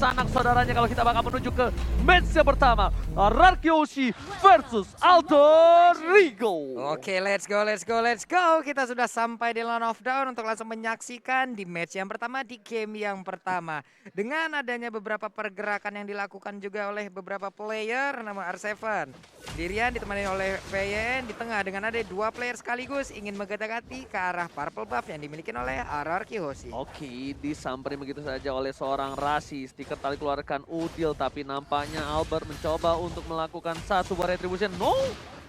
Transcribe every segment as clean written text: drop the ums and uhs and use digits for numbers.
sanak saudaranya kalau kita bakal menuju ke match yang pertama. Rarkyoshi versus Alter Ego. Oke, let's go, let's go, let's go. Kita sudah sampai di Land of Dawn untuk langsung menyaksikan di match yang pertama, di game yang pertama. Dengan adanya beberapa pergerakan yang dilakukan juga oleh beberapa player, nama R7. Sendirian ditemani oleh VN di tengah dengan ada dua player sekaligus ingin menggetak-gati ke arah purple buff yang dimiliki oleh Rarkyoshi. Oke, disamperin begitu saja oleh seorang Rasi. Stiker tali keluarkan Udil, tapi nampaknya Albert mencoba untuk melakukan satu buah retribution. No!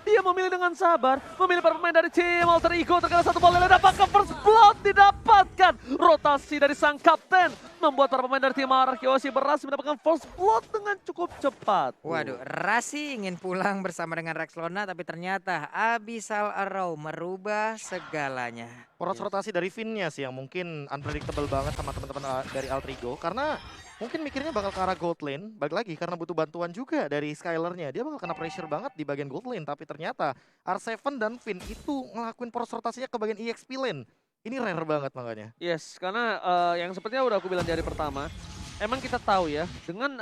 Dia memilih dengan sabar, memilih para pemain dari tim Alter Ego, terkena satu bola dapatkan first blood, didapatkan rotasi dari sang kapten, membuat para pemain dari tim Rarkyoshi berhasil mendapatkan first blood dengan cukup cepat. Waduh, Rasi ingin pulang bersama dengan Rexlona, tapi ternyata Abyssal Arrow merubah segalanya. Poros rotasi dari Finn-nya sih yang mungkin unpredictable banget sama teman-teman dari Alter Ego, karena mungkin mikirnya bakal ke arah gold lane, balik lagi karena butuh bantuan juga dari Skyler-nya. Dia bakal kena pressure banget di bagian gold lane, tapi ternyata R7 dan Finn itu ngelakuin poros rotasinya ke bagian EXP lane. Ini rare banget makanya. Yes, karena yang sepertinya udah aku bilang di hari pertama, emang kita tahu ya, dengan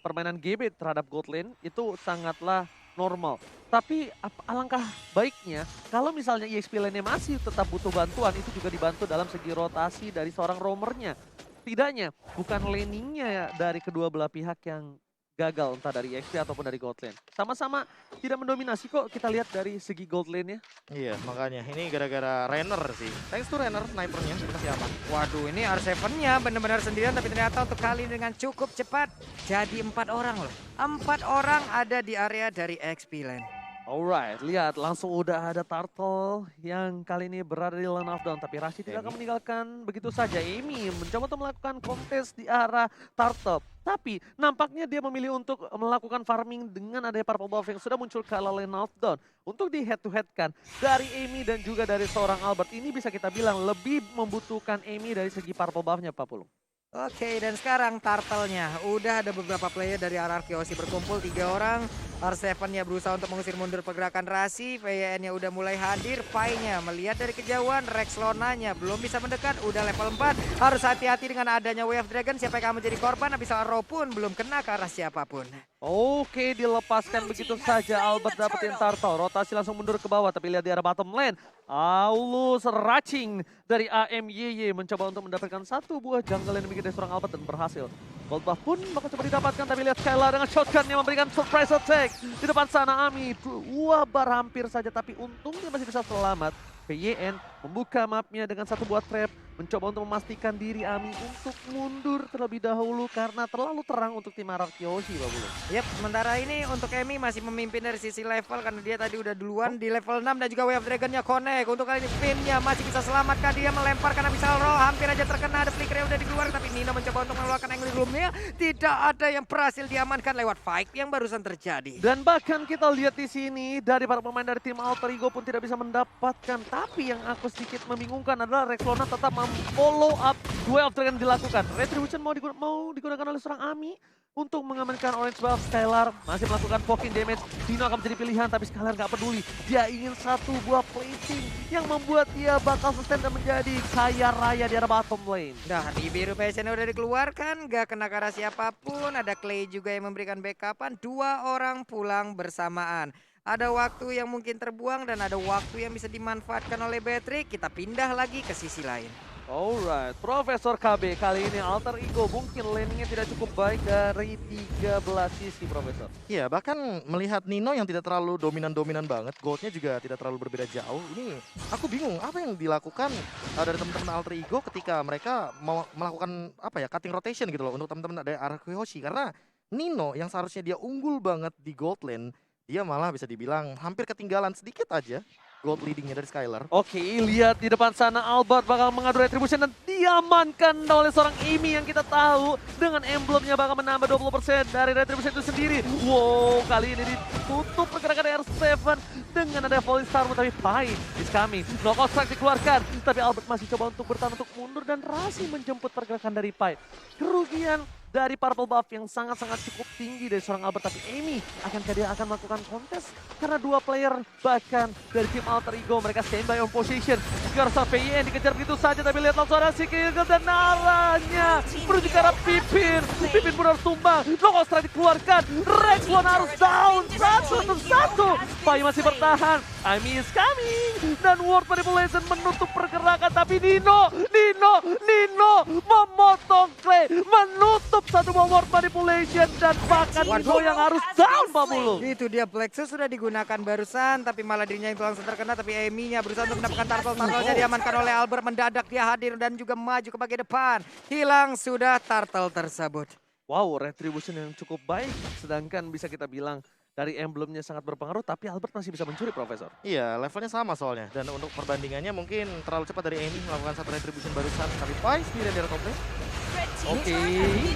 permainan GB terhadap gold lane itu sangatlah normal. Tapi alangkah baiknya kalau misalnya EXP lane-nya masih tetap butuh bantuan, itu juga dibantu dalam segi rotasi dari seorang roamernya. Setidaknya bukan laningnya dari kedua belah pihak yang gagal, entah dari EXP ataupun dari gold lane. Sama-sama tidak mendominasi kok kita lihat dari segi gold lane-nya. Iya, makanya ini gara-gara Renner sih. Thanks to Renner, snipernya masih aman. Waduh, ini R7-nya benar-benar sendirian, tapi ternyata untuk kali ini dengan cukup cepat jadi 4 orang loh. 4 orang ada di area dari XP lane. Alright, lihat langsung udah ada Turtle yang kali ini berada di Land of Dawn. Tapi Rashid tidak akan meninggalkan begitu saja. Amy mencoba untuk melakukan kontes di arah Turtle. Tapi nampaknya dia memilih untuk melakukan farming dengan adanya purple buff yang sudah muncul ke arah Land of Dawn. Untuk di head to head kan dari Amy dan juga dari seorang Albert. Ini bisa kita bilang lebih membutuhkan Amy dari segi purple buff-nya, Pak Pulung. Oke, dan sekarang Turtle-nya. Udah ada beberapa player dari Rarkyoshi berkumpul, 3 orang. R7-nya berusaha untuk mengusir mundur pergerakan Rasi. VN-nya udah mulai hadir. Pai-nya melihat dari kejauhan. Rexlona-nya belum bisa mendekat. Udah level 4. Harus hati-hati dengan adanya Wave Dragon. Siapa yang akan menjadi korban? Abyssal Arrow pun belum kena ke arah siapapun. Oke, dilepaskan begitu saja. Albert dapetin Turtle. Rotasi langsung mundur ke bawah. Tapi lihat di arah bottom lane. Aulus Racing dari AMYY mencoba untuk mendapatkan satu buah jungle yang dimiliki dari seorang Albert dan berhasil. Gold buff pun bakal coba didapatkan, tapi lihat Skylar dengan shotgun yang memberikan surprise attack. Di depan sana Ami, wabar hampir saja, tapi untungnya masih bisa selamat. PYN membuka mapnya dengan satu buah trap, mencoba untuk memastikan diri Ami untuk mundur terlebih dahulu karena terlalu terang untuk tim Rarkyoshi, Pak Bulu. Yap, sementara ini untuk Emi masih memimpin dari sisi level karena dia tadi udah duluan di level 6 dan juga Wave Dragon-nya connect. Untuk kali ini Finn-nya masih bisa selamatkan, dia melemparkan Abyssal Arrow, hampir aja terkena, ada flicker yang udah dikeluarkan, tapi Nino mencoba untuk mengeluarkan angle room-nya. Tidak ada yang berhasil diamankan lewat fight yang barusan terjadi. Dan bahkan kita lihat di sini dari para pemain dari tim Alter Ego pun tidak bisa mendapatkan. Tapi yang aku sedikit membingungkan adalah Rexlona tetap follow up Way of Dragon dilakukan. Retribution mau digunakan oleh seorang Ami untuk mengamankan orange buff. Skylar masih melakukan poking damage. Dino akan menjadi pilihan, tapi Skylar nggak peduli. Dia ingin satu buah plating yang membuat dia bakal sustain dan menjadi kaya raya di arah bottom lane. Nah, di biru passion udah dikeluarkan, gak kena ke arah siapapun. Ada Clay juga yang memberikan backupan. 2 orang pulang bersamaan. Ada waktu yang mungkin terbuang dan ada waktu yang bisa dimanfaatkan oleh Patrick. Kita pindah lagi ke sisi lain. Alright, Profesor KB kali ini Alter Ego mungkin laningnya tidak cukup baik dari 13 sisi, Profesor. Iya, bahkan melihat Nino yang tidak terlalu dominan-dominan banget, goldnya juga tidak terlalu berbeda jauh. Ini aku bingung apa yang dilakukan dari teman-teman Alter Ego ketika mereka mau melakukan apa ya, cutting rotation gitu loh untuk teman-teman dari Rarkyoshi, karena Nino yang seharusnya dia unggul banget di gold lane, dia malah bisa dibilang hampir ketinggalan sedikit aja gold leadingnya dari Skylar. Oke, lihat di depan sana Albert bakal mengadu retribution dan diamankan oleh seorang Amy yang kita tahu dengan emblemnya bakal menambah 20% dari retribution itu sendiri. Wow, kali ini ditutup pergerakan R7 dengan ada volley star, tapi Pai is coming. Knockout strike dikeluarkan, tapi Albert masih coba untuk bertahan untuk mundur dan Rasi menjemput pergerakan dari Pai. Kerugian dari purple buff yang sangat-sangat cukup tinggi dari seorang Albert, tapi Amy akankah dia akan melakukan kontes? Karena dua player bahkan dari tim Alter Ego, mereka standby on position. Garza PIN dikejar begitu saja, tapi lihat langsung ada si Kill dan arahnya menuju ke arah Pipin. Pipin pun harus tumbang, Logo Strike dikeluarkan, Rexlon harus down, satu. Pai masih bertahan, Amy is coming, dan World Manipulation menutup pergerakan, tapi Nino memotong Clay, menutup satu World Manipulation, dan bahkan Nino yang harus down, Pak Bulu. Itu dia, Plexus sudah digunakan barusan, tapi malah dirinya yang langsung terkena, tapi Amy-nya berusaha untuk mendapatkan turtle-nya diamankan oleh Albert, mendadak dia hadir dan juga maju ke bagian depan. Hilang sudah turtle tersebut. Wow, retribution yang cukup baik, sedangkan bisa kita bilang dari emblemnya sangat berpengaruh, tapi Albert masih bisa mencuri, Profesor. Iya, levelnya sama soalnya. Dan untuk perbandingannya mungkin terlalu cepat dari Amy melakukan satu retribution barusan. Tapi Pai sendirian di top lane. Oke,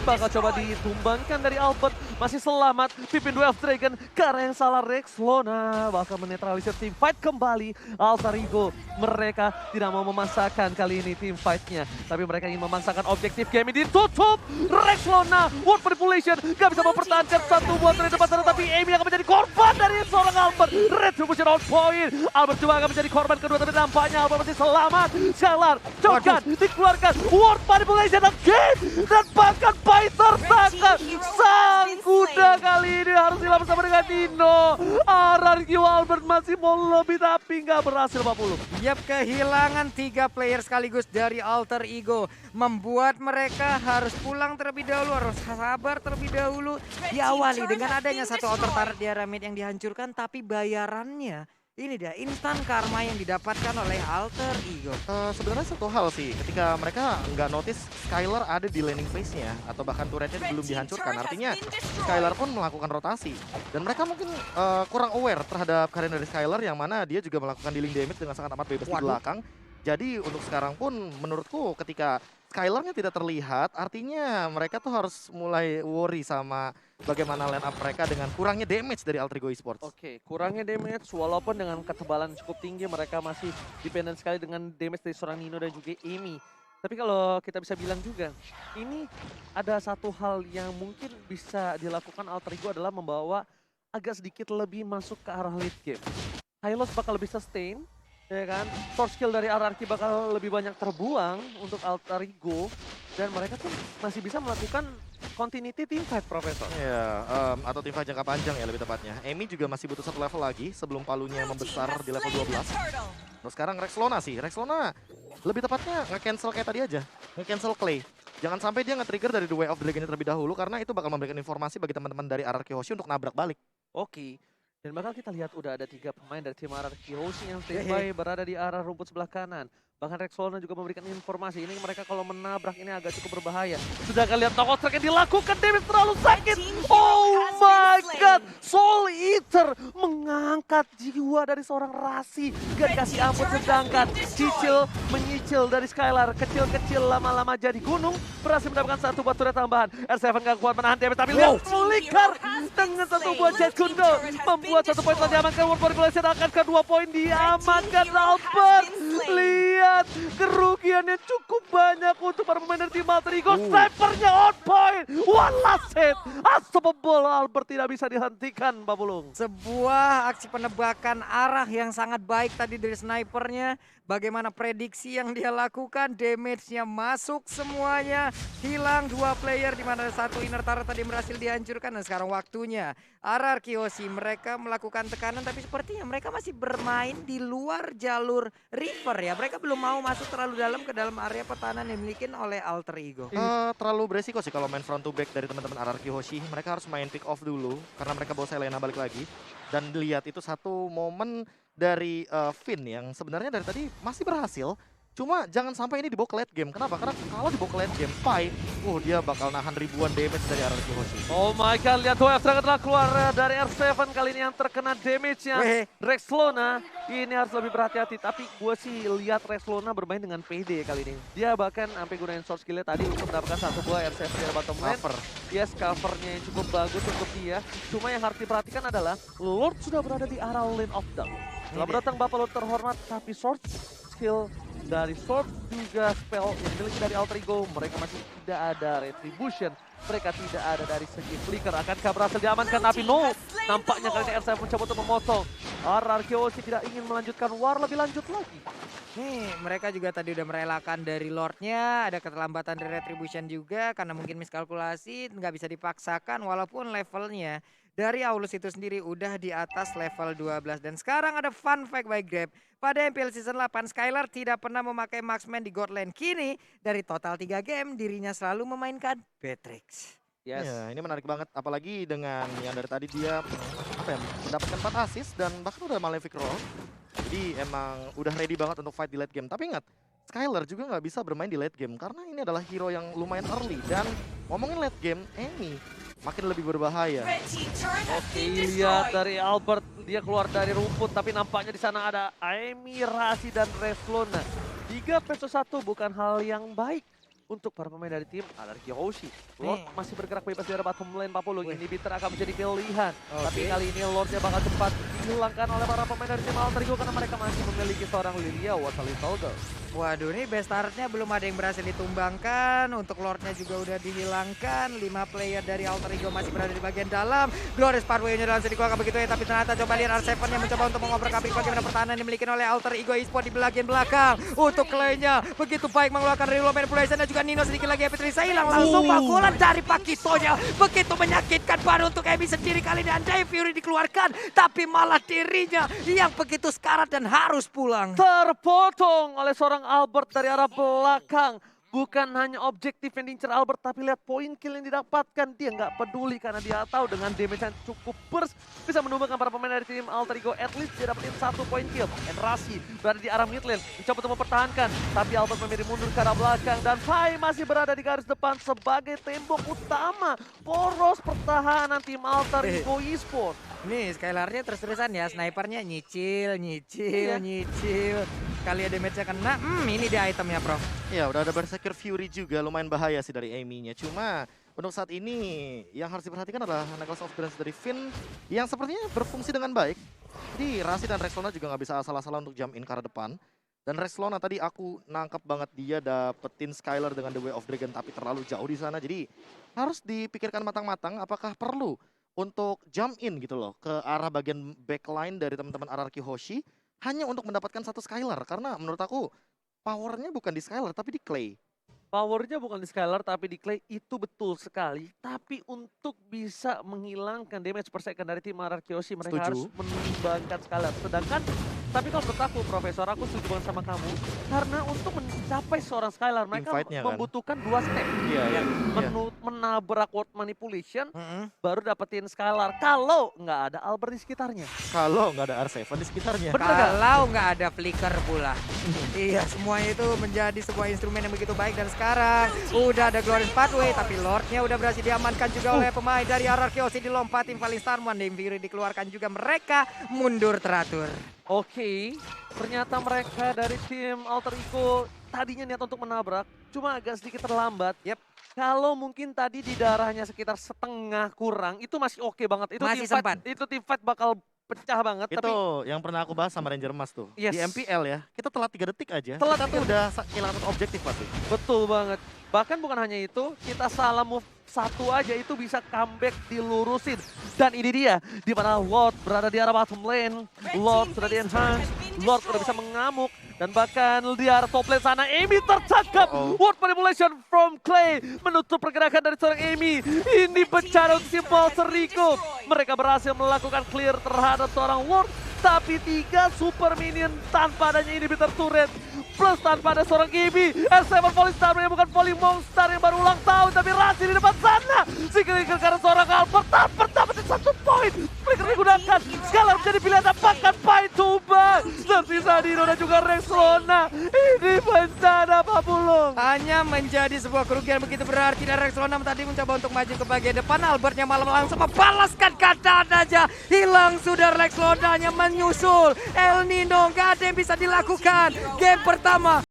bakal coba ditumbangkan dari Albert. Masih selamat, Pipin Dwarf Dragon. Karena yang salah Rexlona bakal menetralisir tim fight kembali. Alter Ego, mereka tidak mau memasakkan kali ini tim fightnya. Tapi mereka ingin memasakkan objektif game ini ditutup. Rexlona, World Manipulation, gak bisa mempertahankan satu buat dari depan sana. Tapi Amy akan menjadi korban dari seorang Albert. Retribution on point. Albert juga akan menjadi korban kedua, tapi nampaknya Albert masih selamat. Shalar, Jogan, dikeluarkan. World Manipulation again. Dan bahkan Pai tertangkap. Sang kuda kali ini harus hilang bersama dengan Nino. RRQ Albert masih mau lebih, tapi nggak berhasil, Pak Pulu. Yap, kehilangan 3 player sekaligus dari Alter Ego membuat mereka harus pulang terlebih dahulu, harus sabar terlebih dahulu. Diawali dengan adanya satu outer turret di area mid yang dihancurkan, tapi bayarannya ini dia, instan karma yang didapatkan oleh Alter Ego. Sebenarnya satu hal sih, ketika mereka nggak notice Skylar ada di landing phase-nya atau bahkan turretnya belum dihancurkan, artinya Skylar pun melakukan rotasi. Dan mereka mungkin kurang aware terhadap karir dari Skylar yang mana dia juga melakukan dealing damage dengan sangat amat bebas di belakang. Jadi untuk sekarang pun menurutku ketika Skylar-nya tidak terlihat, artinya mereka tuh harus mulai worry sama bagaimana line up mereka dengan kurangnya damage dari Alter Ego Esports. Oke, kurangnya damage walaupun dengan ketebalan cukup tinggi, mereka masih dependent sekali dengan damage dari seorang Nino dan juga Amy. Tapi kalau kita bisa bilang juga, ini ada satu hal yang mungkin bisa dilakukan Alter Ego adalah membawa agak sedikit lebih masuk ke arah late game. Hylos bakal lebih sustain, ya kan? Source skill dari RRQ bakal lebih banyak terbuang untuk Alter Ego, dan mereka tuh masih bisa melakukan continuity team fight, Profesor. Iya, atau tim fight jangka panjang ya lebih tepatnya. Amy juga masih butuh satu level lagi sebelum palunya membesar di level 12. Terus sekarang Rexlona sih, Rexlona lebih tepatnya nge-cancel kayak tadi aja, nge-cancel Clay. Jangan sampai dia nge-trigger dari The Way of Dragon terlebih dahulu, karena itu bakal memberikan informasi bagi teman-teman dari RRQ Hoshi untuk nabrak balik. Oke. Dan bakal kita lihat udah ada 3 pemain dari tim RRQ Hoshi yang standby berada di arah rumput sebelah kanan. Bahkan Rexlona juga memberikan informasi, ini mereka kalau menabrak ini agak cukup berbahaya. Sudah kalian Logo Strike yang dilakukan, damage terlalu sakit. Oh my god, Soul Eater mengangkat jiwa dari seorang Rasi. Gak dikasih ampun, sedangkan Cicil menyicil dari Skylar. Kecil-kecil lama-lama jadi gunung, berhasil mendapatkan satu buat turret tambahan. R7 gak kuat menahan damage, tapi lihat Flicker dengan satu buat Jet Kundo. Membuat satu poin telah diamankan, World Manipulation akan kedua poin diamankan Albert. Lihat kerugian yang cukup banyak untuk para pemain dari tim Alter Ego. Snipernya on point. One last hit. Unstoppable. Albert tidak bisa dihentikan, Pak Pulung. Sebuah aksi penebakan arah yang sangat baik tadi dari snipernya. Bagaimana prediksi yang dia lakukan, damage-nya masuk semuanya. Hilang 2 player, di mana satu inner turret tadi berhasil dihancurkan. Dan sekarang waktunya RRQ Hoshi mereka melakukan tekanan, tapi sepertinya mereka masih bermain di luar jalur river ya. Mereka belum mau masuk terlalu dalam ke dalam area pertahanan yang dimiliki oleh Alter Ego. Terlalu beresiko sih kalau main front to back dari teman-teman RRQ Hoshi. Mereka harus main pick off dulu karena mereka bawa Selena balik lagi. Dan lihat itu satu momen dari Finn yang sebenarnya dari tadi masih berhasil. Cuma jangan sampai ini dibawa ke late game. Kenapa? Karena kalau dibawa ke late game, Pai, dia bakal nahan ribuan damage dari RRQ Hoshi. Oh my god, lihat WF Dragon telah keluar dari R7 kali ini yang terkena damage-nya. Rexlona ini harus lebih berhati-hati, tapi gue sih lihat Rexlona bermain dengan PD kali ini. Dia bahkan sampai gunain source skill-nya tadi untuk mendapatkan satu buah R7 dari bottom lane. Yes, covernya yang cukup bagus untuk dia. Cuma yang harus diperhatikan adalah Lord sudah berada di arah lane of down. Setelah datang Bapak Lord terhormat, tapi source skill dari Sword juga spell yang dimiliki dari Alter Ego. Mereka masih tidak ada Retribution. Mereka tidak ada dari segi Flicker. Akankah berhasil diamankan? Tapi no. Nampaknya kali ini R7 mencoba untuk memotong. RRQOC tidak ingin melanjutkan war lebih lanjut lagi. Nih, mereka juga tadi udah merelakan dari Lordnya, ada keterlambatan dari Retribution juga karena mungkin miskalkulasi, nggak bisa dipaksakan walaupun levelnya dari Aulus itu sendiri udah di atas level 12. Dan sekarang ada fun fact by Grab. Pada MPL Season 8, Skylar tidak pernah memakai Marksman di God Lane. Kini, dari total 3 game, dirinya selalu memainkan Beatrix. Yes. Ya, ini menarik banget apalagi dengan yang dari tadi dia mendapatkan 4 assist dan bahkan udah Malefic Roll. Jadi emang udah ready banget untuk fight di late game. Tapi ingat, Skylar juga nggak bisa bermain di late game karena ini adalah hero yang lumayan early. Dan ngomongin late game, Amy makin lebih berbahaya. Oke, lihat dari Albert, dia keluar dari rumput, tapi nampaknya di sana ada Amy, Rasi, dan Reslona. 3 versus 1 bukan hal yang baik untuk para pemain dari tim RRQOC. Lord masih bergerak bebas di arah bottom lane, Papulung. Inhibitor akan menjadi pilihan. Tapi kali ini Lordnya bakal cepat dihilangkan oleh para pemain dari tim Alter Ego karena mereka masih memiliki seorang Lilia Wasalitogo. Waduh, ini best startnya belum ada yang berhasil ditumbangkan. Untuk Lordnya juga udah dihilangkan. 5 player dari Alter Ego masih berada di bagian dalam. Glorious Pathway-nya dalam dikeluarkan begitu ya. Tapi ternyata coba lihat R7 yang mencoba untuk mengobrak-abrik bagaimana pertahanan yang dimiliki oleh Alter Ego Esports di bagian belakang. Untuk Clay-nya begitu baik mengeluarkan reload manipulation dan juga Nino sedikit lagi Epic Risa hilang. Langsung pukulan dari Pakitonya. Begitu menyakitkan baru untuk Emi sendiri kali ini. Andai Fury dikeluarkan. Tapi malah dirinya yang begitu sekarat dan harus pulang. Terpotong oleh seorang Albert dari arah belakang. Bukan hanya objektif yang diincar Albert, tapi lihat poin kill yang didapatkan. Dia nggak peduli karena dia tahu dengan damage yang cukup burst bisa menumbangkan para pemain dari tim Alter Ego. At least dia dapetin 1 poin kill. Rasi berada di arah mid lane, mencoba untuk mempertahankan. Tapi Albert memilih mundur ke arah belakang. Dan Fai masih berada di garis depan sebagai tembok utama. Poros pertahanan tim Alter Ego Esports. Nih Skylarnya terus-terusan ya, snipernya nyicil. Kali ada damage-nya kena, ini dia itemnya Prof. Ya, udah ada Berserker Fury juga, lumayan bahaya sih dari Amy-nya. Cuma untuk saat ini yang harus diperhatikan adalah Necklace of Dreams dari Finn yang sepertinya berfungsi dengan baik. Jadi Rasi dan Rexlona juga nggak bisa asal-asalan untuk jump in ke arah depan. Dan Rexlona tadi aku nangkep banget dia dapetin Skylar dengan The Way of Dragon tapi terlalu jauh di sana. Jadi harus dipikirkan matang-matang apakah perlu untuk jump in gitu loh ke arah bagian backline dari teman-teman RRQOC hanya untuk mendapatkan 1 Skylar. Karena menurut aku powernya bukan di Skylar tapi di Clay. Powernya bukan di Skylar tapi di Clay, itu betul sekali. Tapi untuk bisa menghilangkan damage per second dari tim RRQOC mereka harus menimbangkan Skylar. Sedangkan, tapi kalau menurut aku Profesor, aku setuju banget sama kamu. Karena untuk mencapai seorang Skylar mereka membutuhkan 2 step. Menabrak word manipulation, baru dapetin Skylar. Kalau nggak ada Albert di sekitarnya. Kalau nggak ada R7 di sekitarnya. Kalau nggak ada flicker pula. Iya, semuanya itu menjadi sebuah instrumen yang begitu baik. Dan sekarang udah ada Glorious Pathway, tapi Lordnya udah berhasil diamankan juga oleh pemain dari RRQOC. Dilompatin paling Starman, Dame Fury dikeluarkan juga, mereka mundur teratur. Oke, ternyata mereka dari tim Alter Ego tadinya niat untuk menabrak, cuma agak sedikit terlambat. Kalau mungkin tadi di darahnya sekitar setengah kurang, itu masih oke banget. Itu masih sempat. Itu team fight bakal pecah banget. Itu tapi yang pernah aku bahas sama Ranger Mas tuh. Yes. Di MPL ya, kita telat 3 detik aja. Telat kita tuh udah kehilangan objektif pasti. betul banget. Bahkan bukan hanya itu, kita salah move 1 aja itu bisa comeback dilurusin. Dan ini dia, di mana Lord berada di arah bottom lane. Lord sudah di-enhance, Lord sudah bisa mengamuk. Dan bahkan di arah top lane sana, Amy tertangkap. Word manipulation from Clay menutup pergerakan dari seorang Amy. Ini bencana untuk tim Alter Ego. Mereka berhasil melakukan clear terhadap seorang Word. Tapi 3 super minion tanpa adanya inhibitor turret. Plus tanpa ada seorang Gibi. R7 Falling Star yang bukan Falling Monster yang baru ulang tahun. Tapi Rasi di depan sana. Sikir-sikir karena seorang Albert. Albert dapetin 1 poin. Flicker digunakan. Skylar menjadi pilihan apakah Pai Tuba. Tersisa Dino dan juga Rexlona. Ini bencana Papulung. Hanya menjadi sebuah kerugian begitu berarti. Dan Rexlona tadi mencoba untuk maju ke bagian depan. Albertnya malah langsung membalaskan keadaan aja. Hilang sudah Rexlonanya menyusul. El Nino, gak ada yang bisa dilakukan. Game pertama